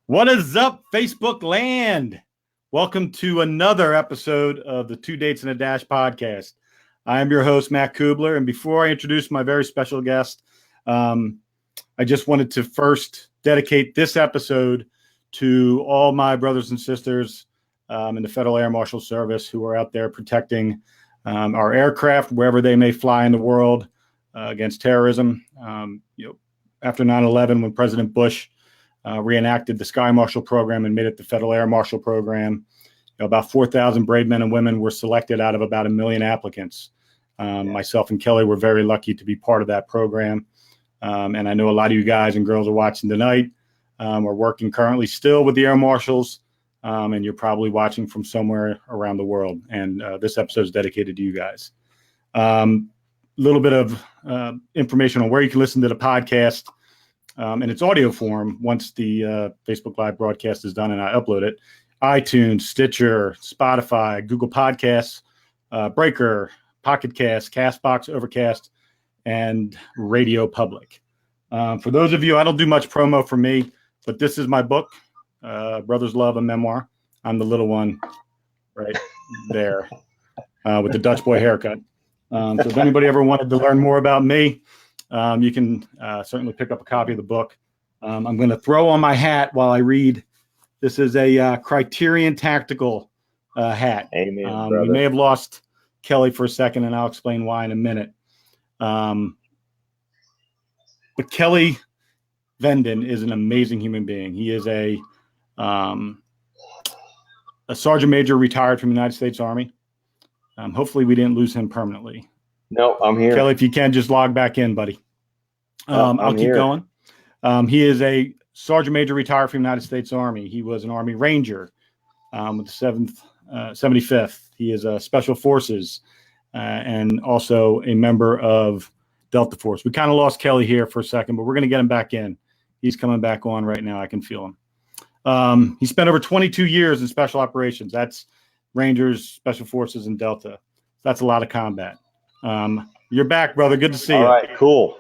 What is up, Facebook land? Welcome to another episode of the 2 Dates and a Dash podcast. I am your host, Matt Cubbler, and before I introduce my very special guest, I just wanted to first dedicate this episode to all my brothers and sisters in the Federal Air Marshal service who are out there protecting our aircraft wherever they may fly in the world against terrorism. After 9/11, when President Bush reenacted the Sky Marshal program and made it the Federal Air Marshal program, about 4,000 brave men and women were selected out of about 1 million applicants. Myself and Kelly were very lucky to be part of that program. And I know a lot of you guys and girls are watching tonight. We're working currently still with the Air Marshals, and you're probably watching from somewhere around the world. And this episode is dedicated to you guys. A little bit of information on where you can listen to the podcast in its audio form once the Facebook Live broadcast is done and I upload it. iTunes, Stitcher, Spotify, Google Podcasts, Breaker, Pocket Cast, Castbox, Overcast, and Radio Public. For those of you, I don't do much promo for me, but this is my book, Brothers Love, a Memoir. I'm the little one right there with the Dutch boy haircut. So if anybody ever wanted to learn more about me, you can certainly pick up a copy of the book. I'm going to throw on my hat while I read. This is a Criterion Tactical hat. Amen, we may have lost Kelly for a second, and I'll explain why in a minute. But Kelly Venden is an amazing human being. He is a sergeant major retired from the United States Army. Hopefully we didn't lose him permanently. No, I'm here. Kelly, if you can, just log back in, buddy. I'll keep going. He is a sergeant major retired from the United States Army. He was an Army Ranger with the 75th. He is a Special Forces and also a member of Delta Force. We kind of lost Kelly here for a second, but we're going to get him back in. He's coming back on right now. I can feel him. He spent over 22 years in special operations. That's Rangers, Special Forces, and Delta. That's a lot of combat. You're back, brother. Good to see you. All right, cool.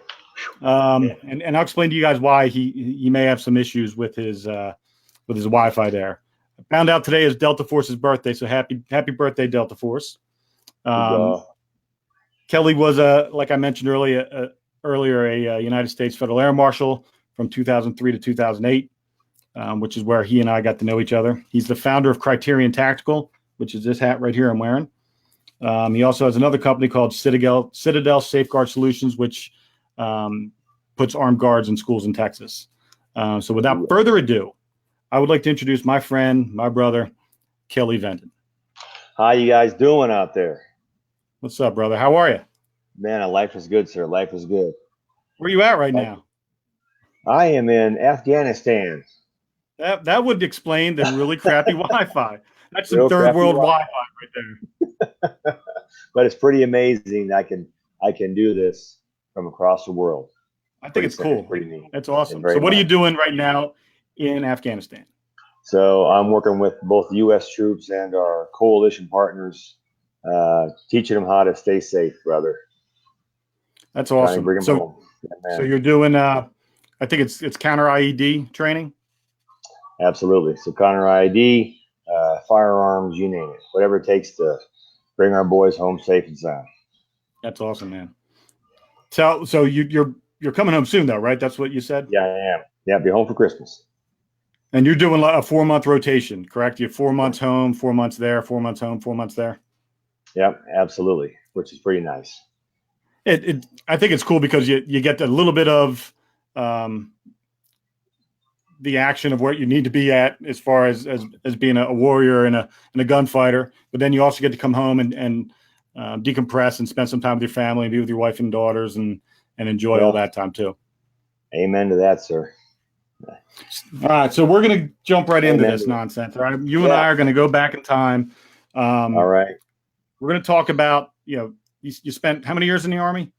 And I'll explain to you guys why he may have some issues with his Wi-Fi there. I found out today is Delta Force's birthday, so happy birthday, Delta Force. Kelly was like I mentioned earlier, a United States Federal Air Marshal from 2003 to 2008, which is where he and I got to know each other. He's the founder of Criterion Tactical, which is this hat right here I'm wearing. He also has another company called Citadel Safeguard Solutions, which puts armed guards in schools in Texas. So without further ado, I would like to introduce my friend, my brother, Kelly Venden. How you guys doing out there? What's up, brother? How are you? Man, life is good, sir. Life is good. Where are you at right now? I am in Afghanistan. That would explain the really crappy Wi-Fi. That's some third world Wi-Fi right there. But it's pretty amazing. I can do this from across the world. I think it's cool. Pretty neat. That's awesome. So what are you doing right now in Afghanistan? So I'm working with both U.S. troops and our coalition partners, teaching them how to stay safe, brother. That's awesome. So you're doing, I think it's counter IED training? Absolutely. So counter IED, firearms, you name it, whatever it takes to bring our boys home safe and sound. That's awesome, man. So you're coming home soon, though, right? That's what you said? Yeah, I am. Yeah, be home for Christmas. And you're doing a 4-month rotation, correct? You have 4 months home, 4 months there, 4 months home, 4 months there. Yep, absolutely, which is pretty nice. I think it's cool because you get a little bit of the action of where you need to be at as far as being a warrior and a gunfighter, but then you also get to come home and decompress and spend some time with your family and be with your wife and daughters and enjoy all that time too. Amen to that, sir. All right, so we're going to jump right into this nonsense. All right, you and I are going to go back in time. All right. We're going to talk about, you spent how many years in the Army?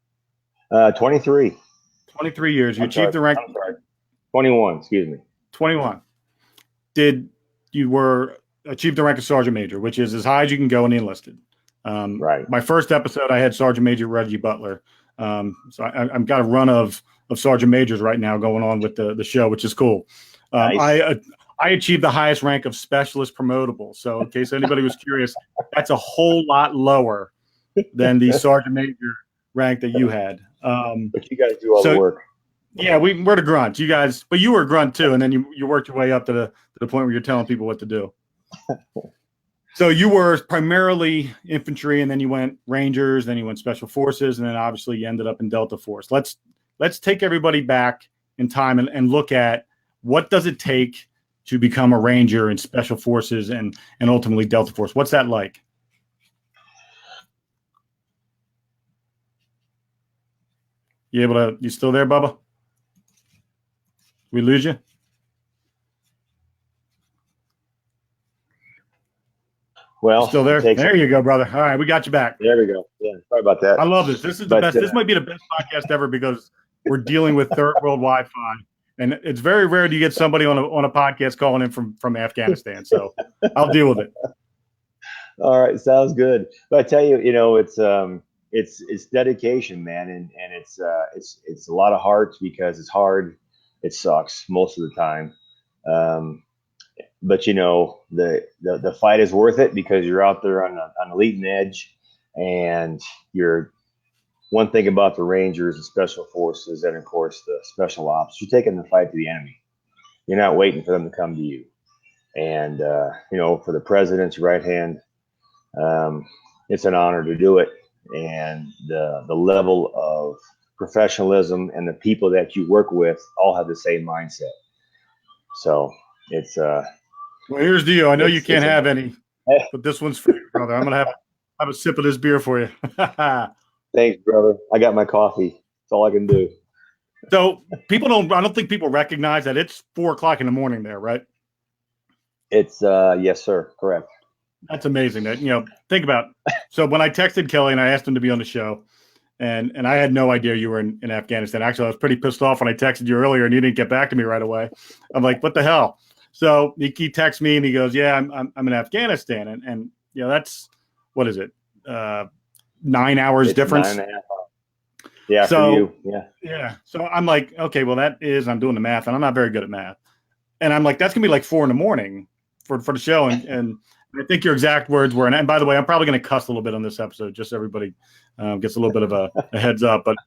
23. 23 years. You achieved the rank. 21, excuse me. 21. You achieved the rank of Sergeant Major, which is as high as you can go in the enlisted. Right. My first episode, I had Sergeant Major Reggie Butler. So I've got a run of Sergeant Majors right now going on with the show, which is cool. Nice. I achieved the highest rank of specialist promotable. So in case anybody was curious, that's a whole lot lower than the sergeant major rank that you had. But you guys do all the work. Yeah, we're the grunts. You guys, but you were a grunt too, and then you worked your way up to the point where you're telling people what to do. So you were primarily infantry, and then you went Rangers, then you went Special Forces, and then obviously you ended up in Delta Force. Let's take everybody back in time and look at what does it take to become a Ranger in Special Forces and ultimately Delta Force. What's that like? You still there, Bubba? We lose you? Well, still there? There you go, brother. All right, we got you back. There we go. Yeah, sorry about that. I love this. This is the best. This might be the best podcast ever because we're dealing with third world Wi-Fi, and it's very rare to get somebody on a podcast calling in from Afghanistan. So I'll deal with it. All right, sounds good. But I tell you, it's dedication, man, and it's a lot of heart because it's hard. It sucks most of the time. But the fight is worth it because you're out there on the leading edge, and you're one thing about the Rangers and Special Forces, and of course the Special Ops. You're taking the fight to the enemy. You're not waiting for them to come to you. And for the president's right hand, it's an honor to do it. And the level of professionalism and the people that you work with all have the same mindset. So it's well, here's the deal. I know you can't have any, but this one's for you, brother. I'm gonna have a sip of this beer for you. Thanks, brother. I got my coffee. That's all I can do. So I don't think people recognize that it's 4:00 in the morning there, right? It's yes, sir. Correct. That's amazing. That think about. So when I texted Kelly and I asked him to be on the show, and I had no idea you were in Afghanistan. Actually, I was pretty pissed off when I texted you earlier and you didn't get back to me right away. I'm like, what the hell? So he texts me and he goes, yeah, I'm in Afghanistan, and that's what is it? 9 hours difference. 9.5 hours. Yeah, so, for you. Yeah. So I'm like, okay, well I'm doing the math and I'm not very good at math. And I'm like, that's gonna be like 4 a.m. for the show. And I think your exact words were, and by the way, I'm probably gonna cuss a little bit on this episode, just so everybody gets a little bit of a heads up. But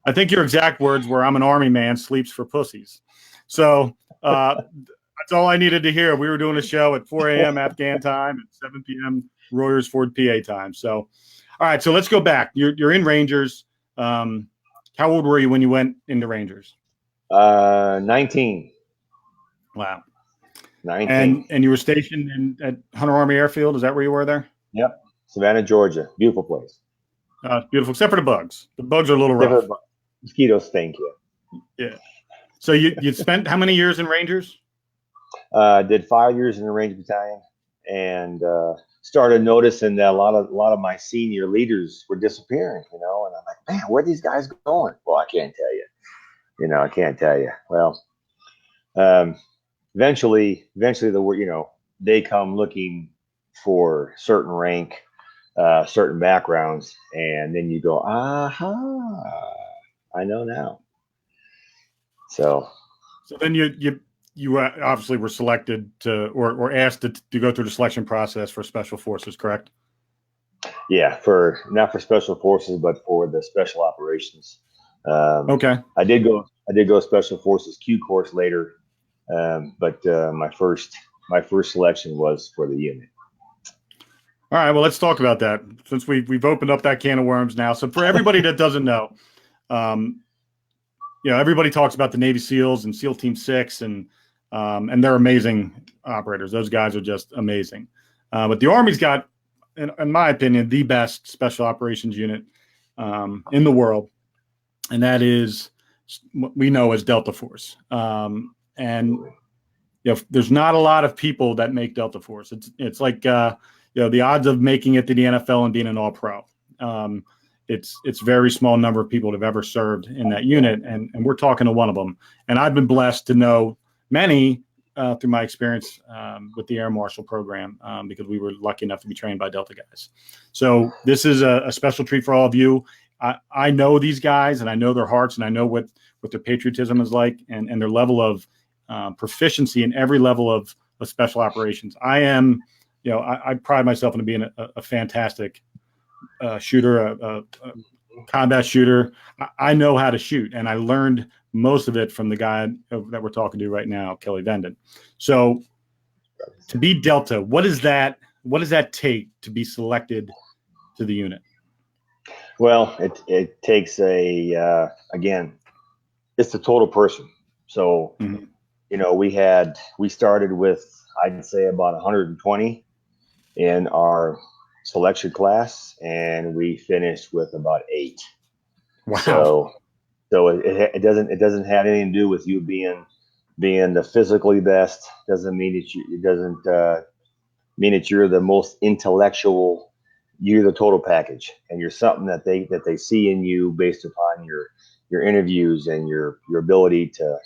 I think your exact words were, I'm an army man, sleeps for pussies. So that's all I needed to hear. We were doing a show at 4 a.m. Afghan time and 7 p.m. Royersford, PA time. So, all right. So let's go back. You're in Rangers. How old were you when you went into Rangers? 19. Wow. 19. And you were stationed at Hunter Army Airfield. Is that where you were there? Yep. Savannah, Georgia. Beautiful place. Beautiful, except for the bugs. The bugs are a little rough. Mosquitoes stink you. Yeah. So you spent how many years in Rangers? Did 5 years in the Ranger Battalion, and started noticing that a lot of my senior leaders were disappearing. And I'm like, man, where are these guys going? Well, I can't tell you. I can't tell you. Well, eventually, they come looking for certain rank, certain backgrounds, and then you go, aha, I know now. So then you obviously were selected to or asked to go through the selection process for Special Forces, correct? Yeah, not for Special Forces, but for the Special Operations. Okay. I did go Special Forces Q course later, but my first selection was for the unit. All right, well, let's talk about that since we've opened up that can of worms now. So for everybody that doesn't know, everybody talks about the Navy SEALs and SEAL Team 6 and they're amazing operators. Those guys are just amazing. But the Army's got, in my opinion, the best special operations unit in the world, and that is what we know as Delta Force. And there's not a lot of people that make Delta Force. It's like the odds of making it to the NFL and being an All-Pro. It's very small number of people that have ever served in that unit, and we're talking to one of them. And I've been blessed to know many through my experience with the Air Marshal program because we were lucky enough to be trained by Delta guys. So this is a special treat for all of you. I know these guys, and I know their hearts, and I know what their patriotism is like, and their level of proficiency in every level of special operations. I am, I pride myself in being a fantastic shooter, a combat shooter. I know how to shoot, and I learned most of it from the guy that we're talking to right now, Kelly Venden. So to be Delta, what does that take to be selected to the unit? Well, it takes again, it's the total person. So, we started with, I'd say, about 120 in our selection class, and we finished with about 8. Wow. So it doesn't have anything to do with you being the physically best. Doesn't mean it doesn't mean that you're the most intellectual. You're the total package, and you're something that they see in you based upon your interviews and your ability to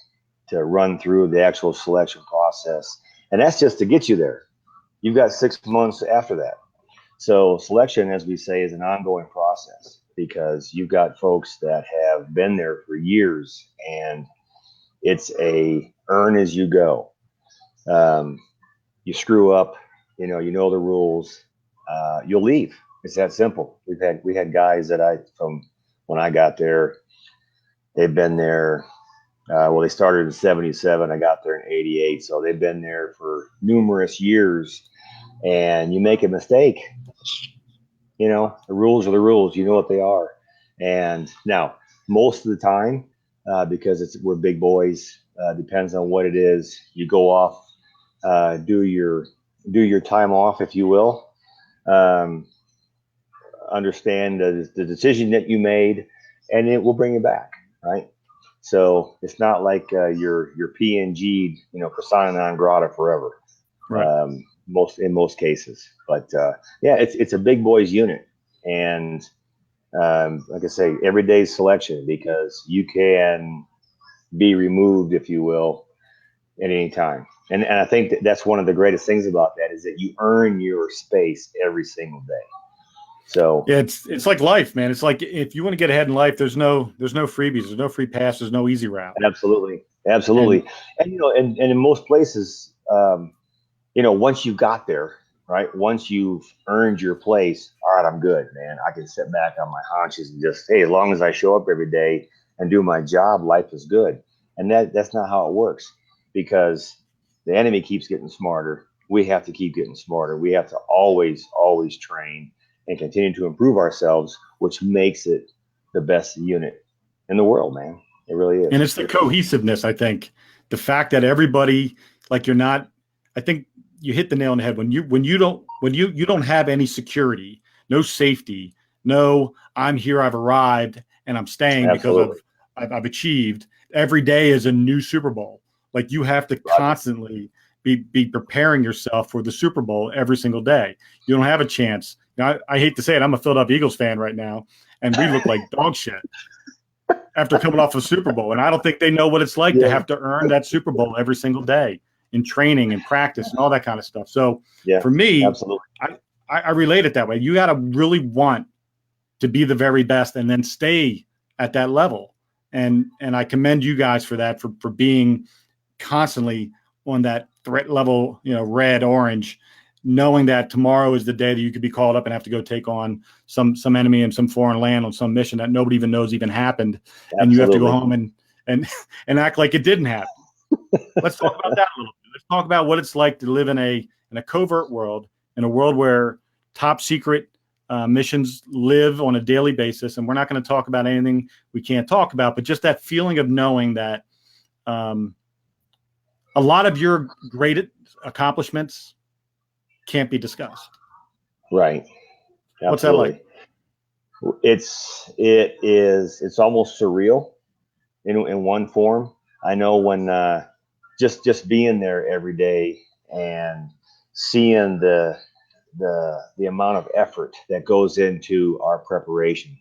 run through the actual selection process. And that's just to get you there. You've got 6 months after that. So selection, as we say, is an ongoing process, because you've got folks that have been there for years, and it's a earn as you go. You screw up, you know the rules, you'll leave. It's that simple. We had guys that from when I got there, they've been there. Well, they started in 77. I got there in 88. So they've been there for numerous years, and you make a mistake. The rules are the rules. You know what they are. And now, most of the time, because we're big boys, depends on what it is. You go off, do your time off, if you will. Understand the decision that you made, and it will bring you back, right? So it's not like you're PNG'd, persona non grata forever. Right. In most cases, but it's a big boys unit, and like I say, every day's selection, because you can be removed, if you will, at any time. And I think that's one of the greatest things about that, is that you earn your space every single day. So yeah, it's like life, man. It's like, if you want to get ahead in life, there's no freebies, there's no free pass, there's no easy route. Absolutely. And and in most places, once you got there, right? Once you've earned your place, all right, I'm good, man. I can sit back on my haunches and just, hey, as long as I show up every day and do my job, life is good. And that's not how it works, because the enemy keeps getting smarter. We have to keep getting smarter. We have to always train and continue to improve ourselves, which makes it the best unit in the world, man. It really is. And it's the cohesiveness, I think. The fact that everybody, like, you're not, I think you hit the nail on the head. When you don't have any security, no safety, no, I'm here, I've arrived, and I'm staying because I've achieved. Every day is a new Super Bowl. Like, you have to constantly be preparing yourself for the Super Bowl every single day. You don't have a chance. I hate to say it, I'm a Philadelphia Eagles fan right now, and we look like dog shit after coming off a Super Bowl. And I don't think they know what it's like to have to earn that Super Bowl every single day in training and practice and all that kind of stuff. So for me, absolutely. I relate it that way. You got to really want to be the very best and then stay at that level. And I commend you guys for that, for being constantly on that threat level, red, orange, knowing that tomorrow is the day that you could be called up and have to go take on some enemy in some foreign land on some mission that nobody even knows even happened. Absolutely. And you have to go home and act like it didn't happen. Let's talk about that a little bit. Let's talk about what it's like to live in a covert world, in a world where top secret missions live on a daily basis. And we're not going to talk about anything we can't talk about, but just that feeling of knowing that a lot of your great accomplishments can't be discussed. Right. Absolutely. What's that like? It's almost surreal in one form. I know when just being there every day and seeing the amount of effort that goes into our preparation,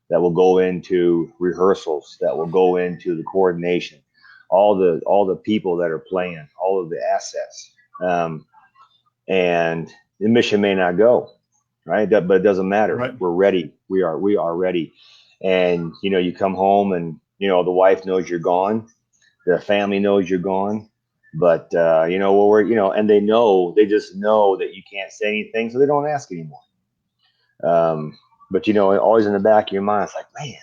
that will go into rehearsals, that will go into the coordination, all the people that are playing, all of the assets, and the mission may not go right, but it doesn't matter. Right. We're ready. We are ready. And you come home and the wife knows you're gone. The family knows you're gone. But well, and they just know that you can't say anything, so they don't ask anymore. But always in the back of your mind, it's like, man,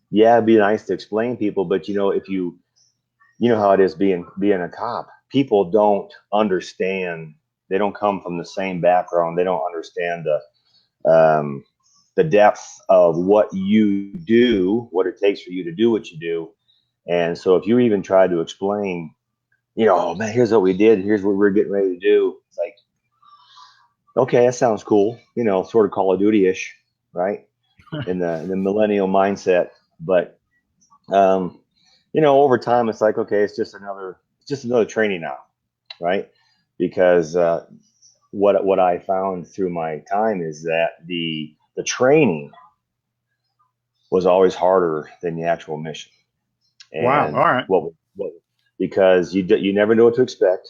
yeah, it'd be nice to explain people, but if you how it is being a cop, people don't understand. They don't come from the same background. They don't understand the depth of what you do, what it takes for you to do what you do. And so if you even try to explain, oh man, here's what we did, here's what we're getting ready to do, it's like, okay, that sounds cool, sort of Call of Duty-ish, right? in the millennial mindset. But over time, it's like, okay, it's just another training now, right? Because what I found through my time is that the training was always harder than the actual mission. Wow. And All right. what because you never know what to expect.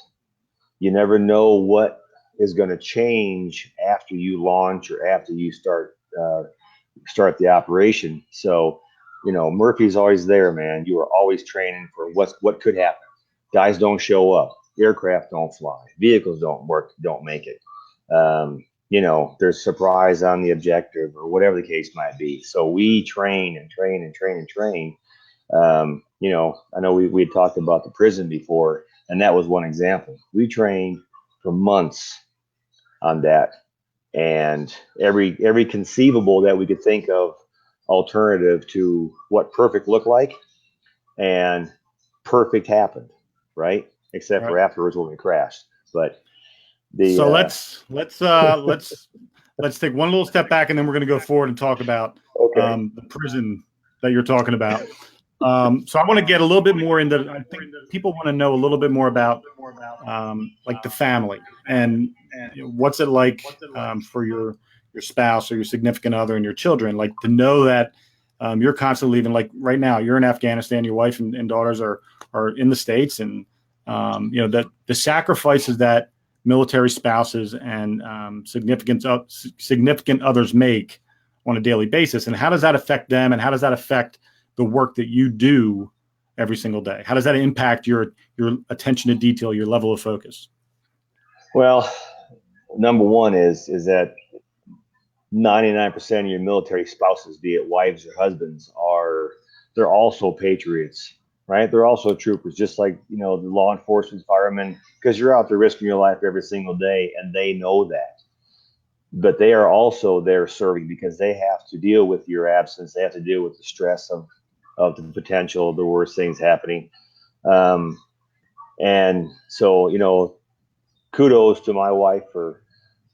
You never know what is going to change after you launch or after you start the operation. So, Murphy's always there, man. You are always training for what could happen. Guys don't show up. Aircraft don't fly. Vehicles don't work. Don't make it. There's surprise on the objective or whatever the case might be. So we train and train and train and train. I know we had talked about the prison before, and that was one example. We trained for months on that, and every conceivable that we could think of alternative to what perfect looked like, and perfect happened, right? Except for afterwards when we crashed. But so let's take one little step back, and then we're going to go forward and talk about the prison that you're talking about. So I want to get a little bit more into. I think people want to know a little bit more about like the family and what's it like for your spouse or your significant other and your children. Like to know that you're constantly leaving. Like right now, you're in Afghanistan. Your wife and daughters are in the States, and that the sacrifices that military spouses and significant others make on a daily basis, and how does that affect them, and how does that affect the work that you do every single day? How does that impact your attention to detail, your level of focus? Well, number one is that 99% of your military spouses, be it wives or husbands, they're also patriots, right? They're also troopers, just like, the law enforcement, firemen, because you're out there risking your life every single day, and they know that. But they are also there serving because they have to deal with your absence. They have to deal with the stress of the potential, the worst things happening. And so, kudos to my wife for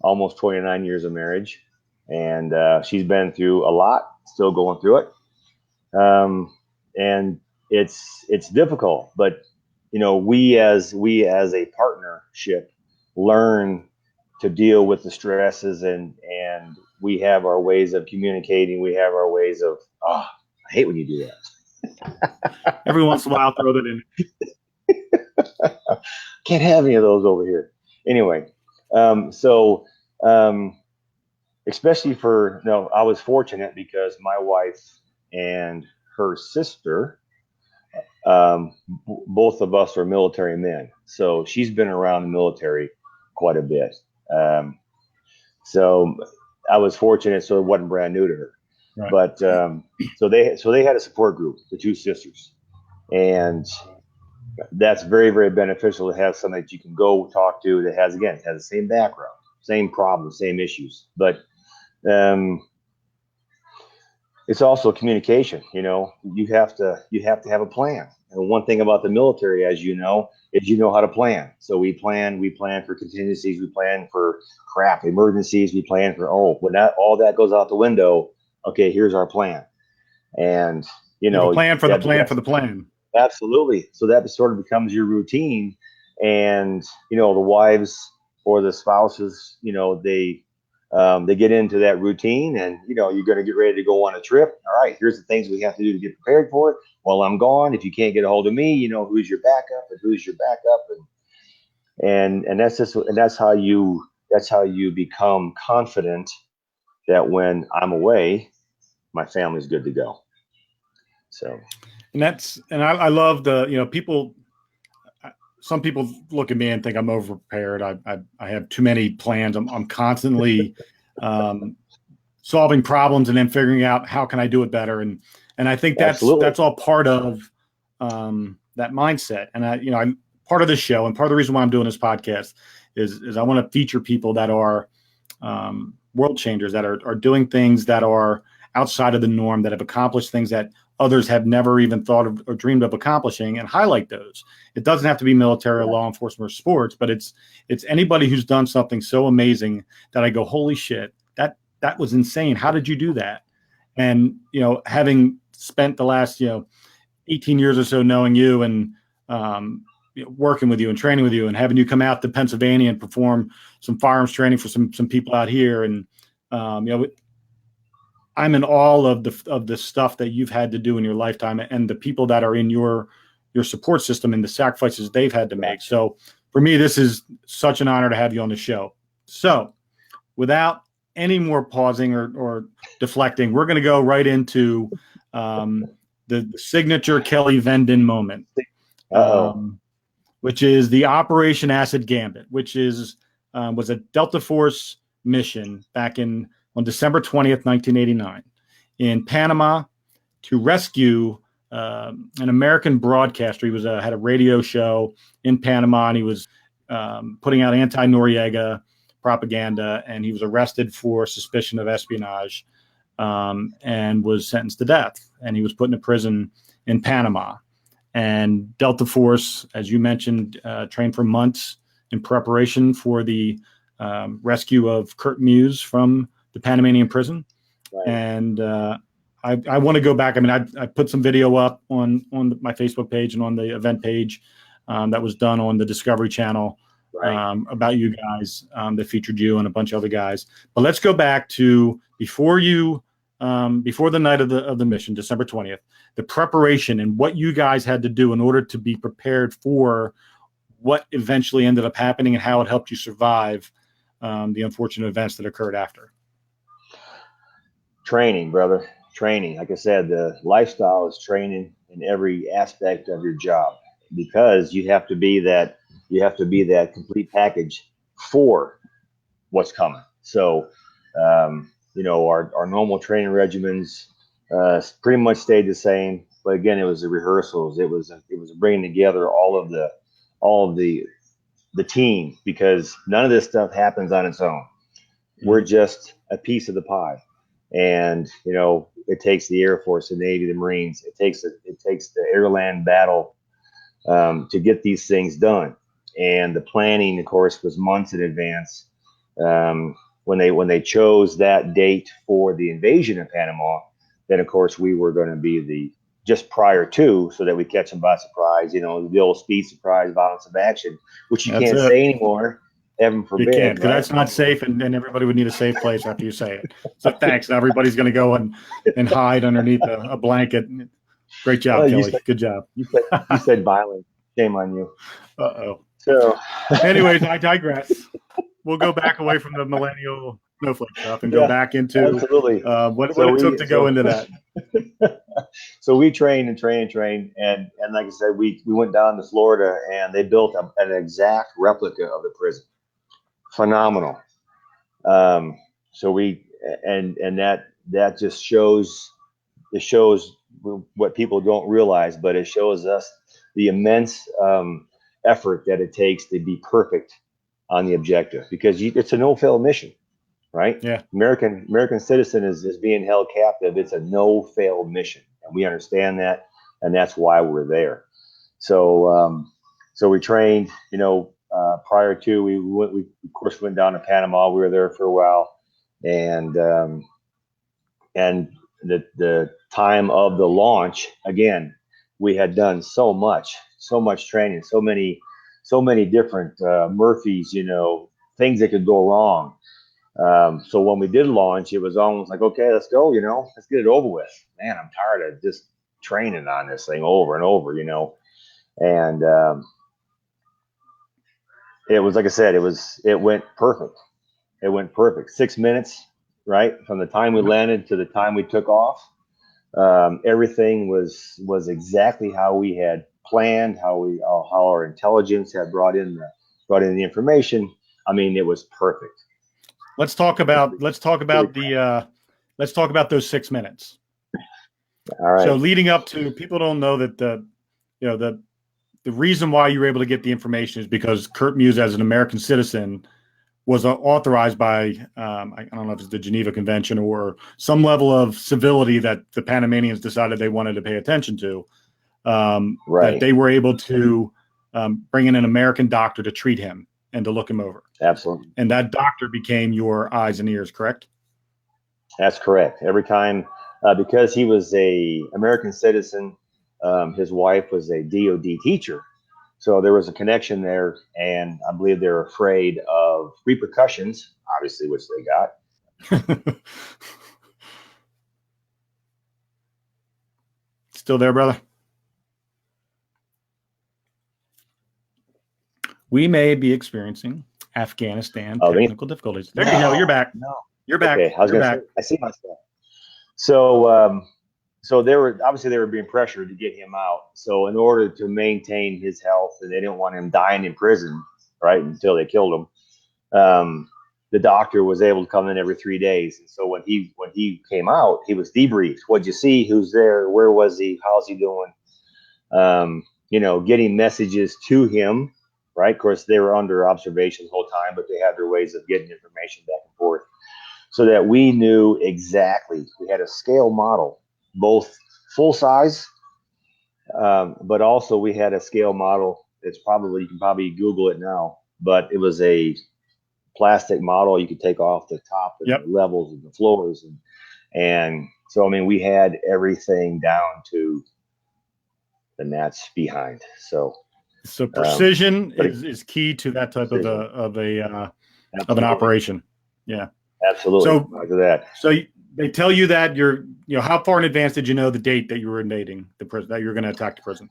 almost 29 years of marriage. And she's been through a lot, still going through it. And it's difficult, but we as a partnership learn to deal with the stresses, and we have our ways of communicating. We have our ways of, I hate when you do that. Every once in a while, throw that in. Can't have any of those over here. Anyway, especially I was fortunate because my wife and her sister, both of us are military men. So she's been around the military quite a bit. So I was fortunate, so it wasn't brand new to her. Right. But so they had a support group, the two sisters, and that's very, very beneficial to have somebody that you can go talk to that has the same background, same problems, same issues. But it's also communication. You have to have a plan. And one thing about the military, as you know, is how to plan. So we plan for contingencies, we plan for emergencies, we plan for when all that goes out the window. Okay, here's our plan, and plan for the plan for the plan. Absolutely. So that sort of becomes your routine, and the wives or the spouses, they get into that routine, and you're going to get ready to go on a trip. All right, here's the things we have to do to get prepared for it. While I'm gone, if you can't get a hold of me, who's your backup and who's your backup, and that's how you become confident that when I'm away, my family's good to go. So, and I love the people. some people look at me and think I'm over prepared. I have too many plans. I'm constantly solving problems and then figuring out how can I do it better. And I think that's all part of that mindset. And I'm part of this show, and part of the reason why I'm doing this podcast is I want to feature people that are world changers, that are doing things that are outside of the norm, that have accomplished things that others have never even thought of or dreamed of accomplishing, and highlight those. It doesn't have to be military or law enforcement or sports, but it's anybody who's done something so amazing that I go, holy shit, that was insane. How did you do that? And, having spent the last, 18 years or so knowing you and working with you and training with you and having you come out to Pennsylvania and perform some firearms training for some people out here. And, I'm in awe of the stuff that you've had to do in your lifetime and the people that are in your support system and the sacrifices they've had to make. So for me, this is such an honor to have you on the show. So without any more pausing or deflecting, we're going to go right into the signature Kelly Venden moment, which is the Operation Acid Gambit, which was a Delta Force mission back on December 20th, 1989 in Panama to rescue an American broadcaster. He had a radio show in Panama, and he was putting out anti-Noriega propaganda, and he was arrested for suspicion of espionage and was sentenced to death. And he was put in a prison in Panama. And Delta Force, as you mentioned, trained for months in preparation for the rescue of Kurt Muse from the Panamanian prison. Right. And I want to go back. I mean, I put some video up on my Facebook page and on the event page that was done on the Discovery Channel. Right. About you guys that featured you and a bunch of other guys. But let's go back to before the night of the mission, December 20th, the preparation and what you guys had to do in order to be prepared for what eventually ended up happening and how it helped you survive the unfortunate events that occurred after. Training, brother. Training. Like I said, the lifestyle is training in every aspect of your job, because you have to be that complete package for what's coming. So, our normal training regimens pretty much stayed the same. But again, it was the rehearsals. It was bringing together all of the team, because none of this stuff happens on its own. We're just a piece of the pie, and it takes the Air Force, the Navy, the Marines. It takes the air-land battle to get these things done. And the planning, of course, was months in advance. When they chose that date for the invasion of Panama, then of course we were going to be just prior to, so that we catch them by surprise. The old speed, surprise, violence of action, which you can't say anymore. Heaven forbid. You can't, because that's not safe, and everybody would need a safe place after you say it. So thanks. Now everybody's going to go and hide underneath a blanket. Great job, Kelly. Good job. You said violence. Shame on you. Uh-oh. So, anyways, I digress. We'll go back away from the millennial snowflake stuff and go back into what it took to go into that. So we trained, and like I said, we went down to Florida, and they built an exact replica of the prison. Phenomenal. So we and that just shows what people don't realize, but it shows us the immense effort that it takes to be perfect on the objective, because it's a no-fail mission, right? Yeah. American citizen is being held captive. It's a no-fail mission, and we understand that, and that's why we're there. So we trained, prior to, we of course went down to Panama. We were there for a while, and the time of the launch, again, we had done so much training, so many different Murphys, things that could go wrong. So when we did launch, it was almost like, okay, let's go, let's get it over with. Man, I'm tired of just training on this thing over and over, and it was, like I said, it went perfect. It went perfect. 6 minutes, right? From the time we landed to the time we took off. Everything was exactly how we had planned, how our intelligence had brought in the information. I mean, it was perfect. Let's talk about those 6 minutes. All right. So leading up to, people don't know that the reason why you were able to get the information is because Kurt Muse, as an American citizen, was authorized by, I don't know if it's the Geneva Convention or some level of civility that the Panamanians decided they wanted to pay attention to, that they were able to bring in an American doctor to treat him and to look him over. Absolutely. And that doctor became your eyes and ears, correct? That's correct. Every time, because he was a American citizen, his wife was a DOD teacher. So there was a connection there, and I believe they were afraid of repercussions, obviously, which they got. Still there, brother? We may be experiencing Afghanistan technical difficulties. There you go. You're back. No. You're back. Okay, I was going to say, I see myself. So, so they were being pressured to get him out. So in order to maintain his health, and they didn't want him dying in prison, right, until they killed him, the doctor was able to come in every 3 days. And so when he came out, he was debriefed. What'd you see? Who's there? Where was he? How's he doing? Getting messages to him, right? Of course, they were under observation the whole time, but they had their ways of getting information back and forth, so that we knew exactly. We had a scale model, both full size, but also we had a scale model. You can probably Google it now, but it was a plastic model you could take off the top and the levels and the floors. And so, I mean, we had everything down to the gnats behind. So precision is key to that type of an operation. Yeah. Absolutely. So they tell you that how far in advance did you know the date that you were invading the prison, that you were going to attack the prison?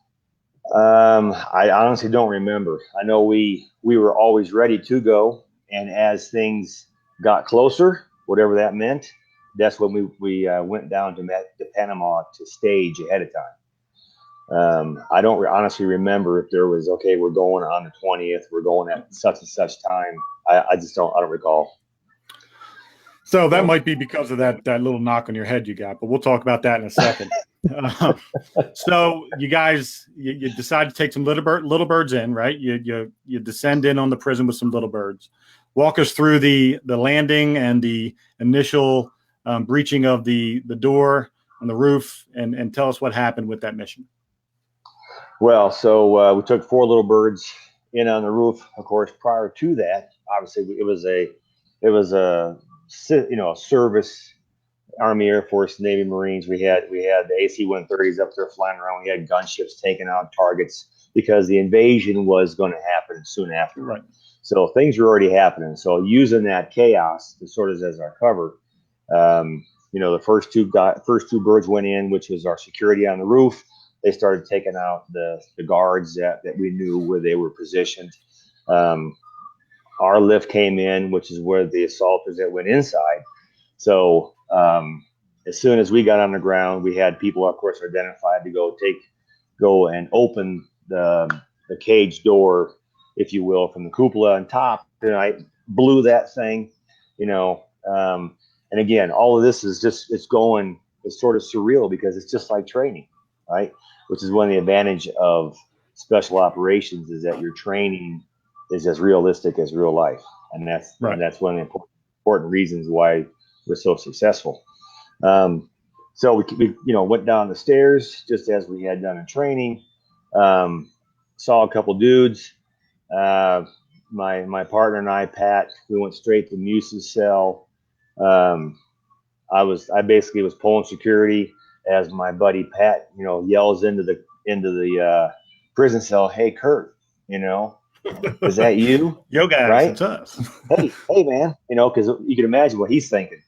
I honestly don't remember. I know we were always ready to go, and as things got closer, whatever that meant, that's when we went down to Panama to stage ahead of time. I don't honestly remember if there was, okay, we're going on the 20th, we're going at such and such time. I don't recall. So that might be because of that little knock on your head you got, but we'll talk about that in a second. So you guys, you decide to take some little birds in, right? You descend in on the prison with some little birds. Walk us through the landing and the initial breaching of the door on the roof, and tell us what happened with that mission. Well, so we took 4 little birds in on the roof. Of course, prior to that, obviously it was a service, Army, Air Force, Navy, Marines. We had the AC-130s up there flying around. We had gunships taking out targets because the invasion was going to happen soon after. Right. So things were already happening. So using that chaos to sort of as our cover, the first two birds went in, which was our security on the roof. They started taking out the guards that we knew where they were positioned. Our lift came in, which is where the assaulters that went inside. So as soon as we got on the ground, we had people, of course, identified to go and open the cage door, if you will, from the cupola on top. And I blew that thing, and again, all of this is just, it's sort of surreal because it's just like training, right? Which is one of the advantage of special operations, is that your training is as realistic as real life. And that's one of the important reasons why we're so successful. So we went down the stairs just as we had done in training. Saw a couple dudes. My partner and I, Pat, we went straight to Muse's cell. I basically was pulling security as my buddy Pat, yells into the prison cell, "Hey, Kurt, is that you?" Yo, guys, right? It's us. hey, man, because you can imagine what he's thinking.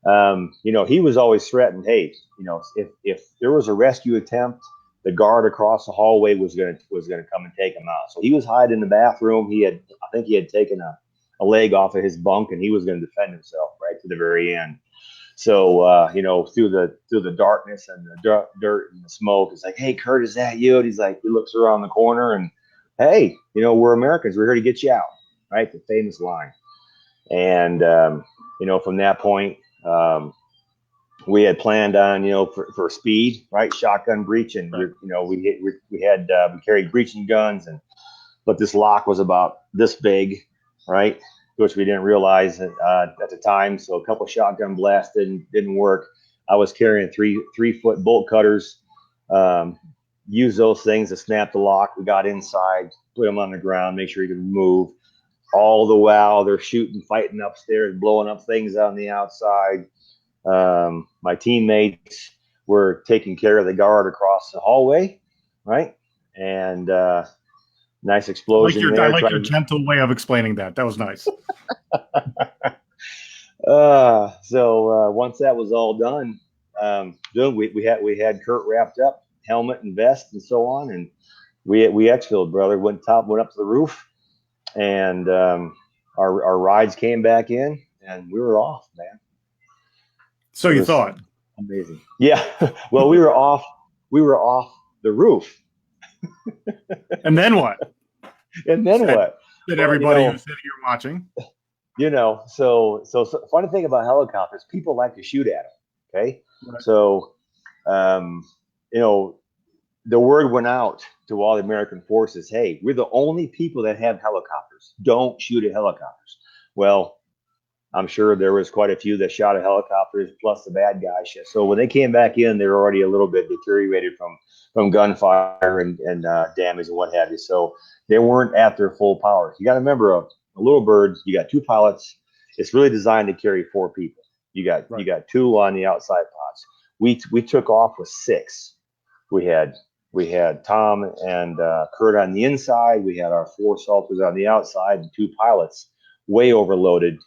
He was always threatened. Hey, if there was a rescue attempt, the guard across the hallway was gonna come and take him out. So he was hiding in the bathroom. I think he had taken a leg off of his bunk, and he was going to defend himself right to the very end. So through the darkness and the dirt and the smoke, it's like, hey, Kurt, is that you? And he's like, he looks around the corner and, hey, we're Americans. We're here to get you out, right? The famous line. And from that point, we had planned on for speed, right? Shotgun breaching. Right. We carried breaching guns, but this lock was about this big, right? Which we didn't realize at the time. So a couple shotgun blasts didn't work. I was carrying 3-foot bolt cutters. Use those things to snap the lock. We got inside, put them on the ground, make sure you could move. All the while they're shooting, fighting upstairs, blowing up things on the outside. My teammates were taking care of the guard across the hallway, right? And nice explosion I like your gentle way of explaining that. That was nice. So once that was all done, we had Kurt wrapped up, helmet and vest and so on, and we exfilled, brother. Went up to the roof, and our rides came back in, and we were off, man. So you thought? Amazing. Yeah. Well, we were off the roof. And then what? What? Did everybody who's sitting here watching? So funny thing about helicopters, people like to shoot at them. Okay. Right. So, the word went out to all the American forces. Hey, we're the only people that have helicopters. Don't shoot at helicopters. Well, I'm sure there was quite a few that shot at helicopters, plus the bad guys. So when they came back in, they were already a little bit deteriorated from gunfire and damage and what have you. So they weren't at their full power. You got to remember, a little bird, you got 2 pilots. It's really designed to carry 4 people. You got 2 on the outside pods. We took off with 6. We had Tom and Kurt on the inside. We had our 4 salters on the outside and 2 pilots, way overloaded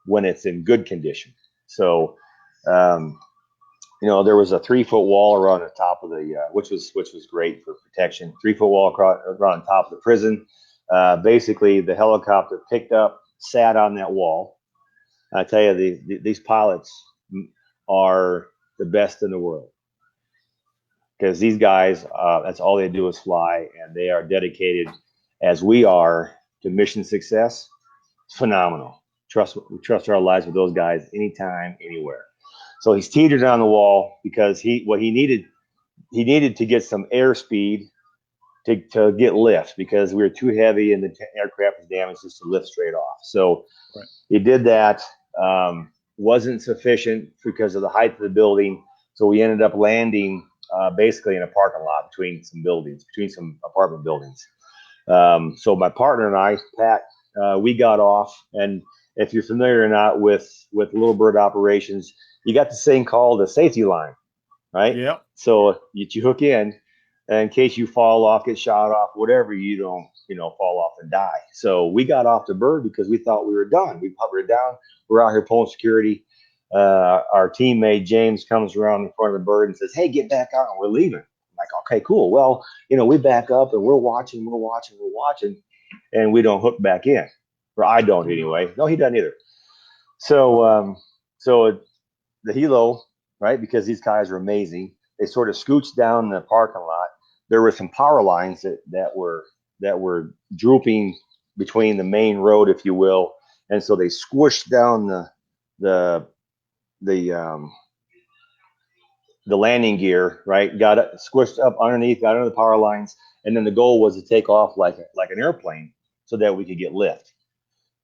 when it's in good condition. So, there was a 3-foot wall around the top of the, which was great for protection. 3-foot wall around the top of the prison. Basically, the helicopter picked up, sat on that wall. I tell you, these pilots are the best in the world, because these guys, that's all they do is fly, and they are dedicated, as we are, to mission success. It's phenomenal. We trust our lives with those guys anytime, anywhere. So he's teetered on the wall because he needed to get some airspeed to get lift, because we were too heavy and the aircraft was damaged just to lift straight off. So he did that. Wasn't sufficient because of the height of the building. So we ended up landing basically in a parking lot between some apartment buildings. So my partner and I, Pat, we got off, and if you're familiar or not with little bird operations, you got this thing called a safety line, right? Yeah. So you hook in case you fall off, get shot off, whatever, you don't, fall off and die. So we got off the bird because we thought we were done. We hovered down. We're out here pulling security. Our teammate James comes around in front of the bird and says, "Hey, get back on. We're leaving." I'm like, "Okay, cool." Well, we back up and we're watching, and we don't hook back in. Or I don't anyway. No, he doesn't either. So the helo, right? Because these guys are amazing. They sort of scooched down the parking lot. There were some power lines that were drooping between the main road, if you will, and so they squished down the landing gear, right? Got it squished up underneath, got under the power lines, and then the goal was to take off like an airplane so that we could get lift.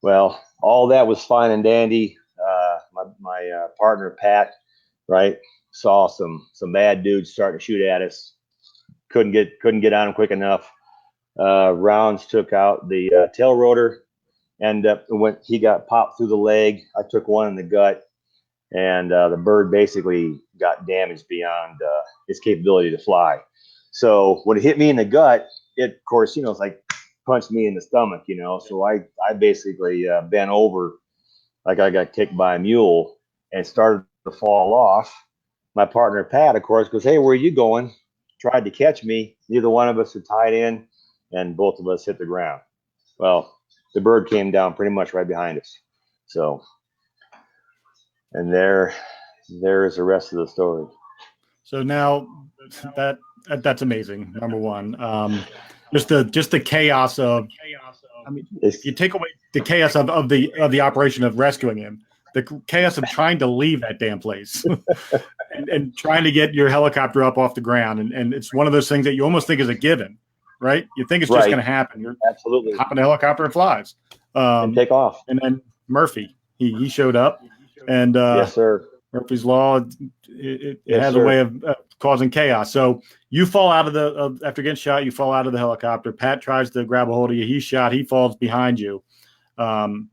Well, all that was fine and dandy. My partner Pat, right, saw some bad dudes starting to shoot at us. Couldn't get on them quick enough. Rounds took out the tail rotor, and when he got popped through the leg, I took one in the gut, and the bird basically got damaged beyond its capability to fly. So when it hit me in the gut, it, of course, it's like punched me in the stomach, So I basically bent over like I got kicked by a mule and started to fall off. My partner Pat, of course, goes, "Hey, where are you going?" Tried to catch me. Neither one of us were tied in, and both of us hit the ground. Well, the bird came down pretty much right behind us. So, and there there is the rest of the story. So now that's amazing. Number one, just the chaos of, I mean, if you take away the chaos of the operation of rescuing him, the chaos of trying to leave that damn place and trying to get your helicopter up off the ground. And it's one of those things that you almost think is a given, right? You think it's just going to happen. You're absolutely hopping a helicopter and flies. And take off. And then Murphy, he showed up, and yes, sir. Murphy's Law, it has a way of causing chaos. So you fall out of after getting shot, you fall out of the helicopter. Pat tries to grab a hold of you. He's shot. He falls behind you. When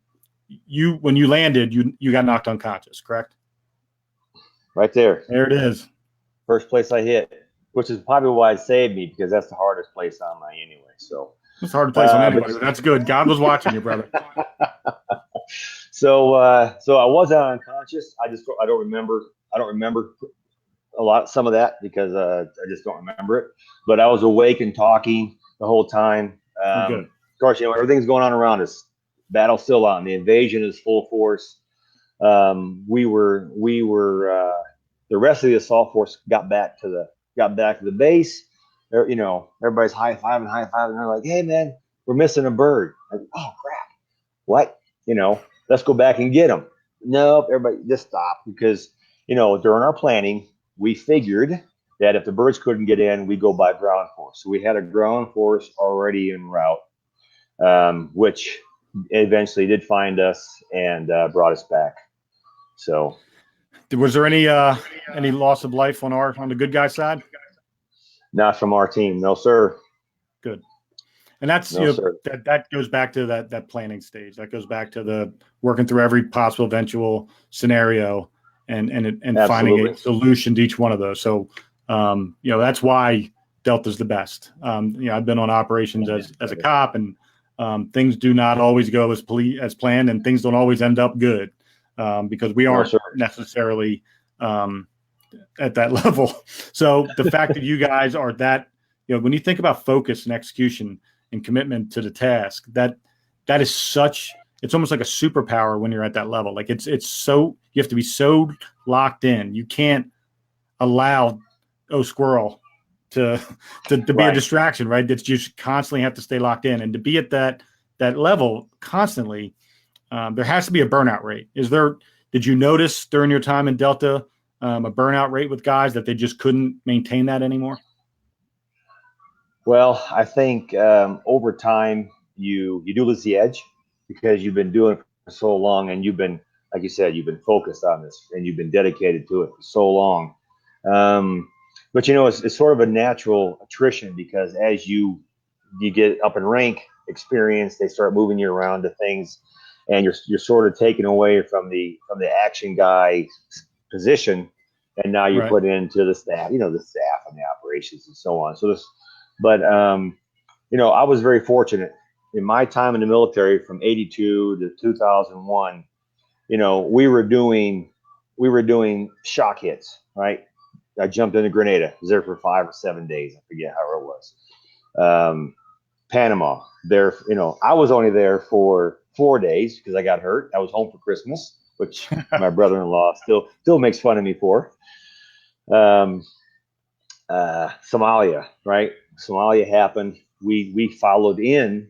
you landed, you got knocked unconscious, correct? Right there. There it is. First place I hit, which is probably why it saved me, because that's the hardest place on my anyway. So it's hard to place on anybody, but that's good. God was watching you, brother. So I was out unconscious. I don't remember some of that because I just don't remember it. But I was awake and talking the whole time. Good. Of course, everything's going on around us. Battle's still on. The invasion is full force. We were the rest of the assault force got back to the base. Everybody's high-fiving, and they're like, "Hey, man, we're missing a bird." Like, oh crap! What? Let's go back and get them. Nope, everybody just stop, because during our planning, we figured that if the birds couldn't get in, we go by ground force. So we had a ground force already en route, which eventually did find us and brought us back. So, was there any loss of life on the good guy side? Not from our team, no, sir. Good. And that's that goes back to that planning stage. That goes back to the working through every possible eventual scenario and finding a solution to each one of those. So that's why Delta's the best. I've been on operations as a cop, and things do not always go as planned, and things don't always end up good because we aren't necessarily at that level. So the fact that you guys are that, when you think about focus and execution and commitment to the task, that is it's almost like a superpower when you're at that level. Like it's so, you have to be so locked in. You can't allow squirrel to be a distraction, right? That you constantly have to stay locked in, and to be at that level constantly. There has to be a burnout rate. Did you notice during your time in Delta a burnout rate with guys that they just couldn't maintain that anymore? Well, I think over time you do lose the edge, because you've been doing it for so long, and you've been, like you said, you've been focused on this, and you've been dedicated to it for so long. But it's sort of a natural attrition, because as you get up in rank, experience, they start moving you around to things, and you're sort of taken away from the action guy position, and now you're put into the staff, the staff and the operations and so on. But I was very fortunate in my time in the military from 82 to 2001. We were doing shock hits, right? I jumped into Grenada, was there for 5 or 7 days. I forget how it was. Panama, there, I was only there for 4 days because I got hurt. I was home for Christmas, which my brother-in-law still makes fun of me for. Somalia, right? Somalia happened. We followed in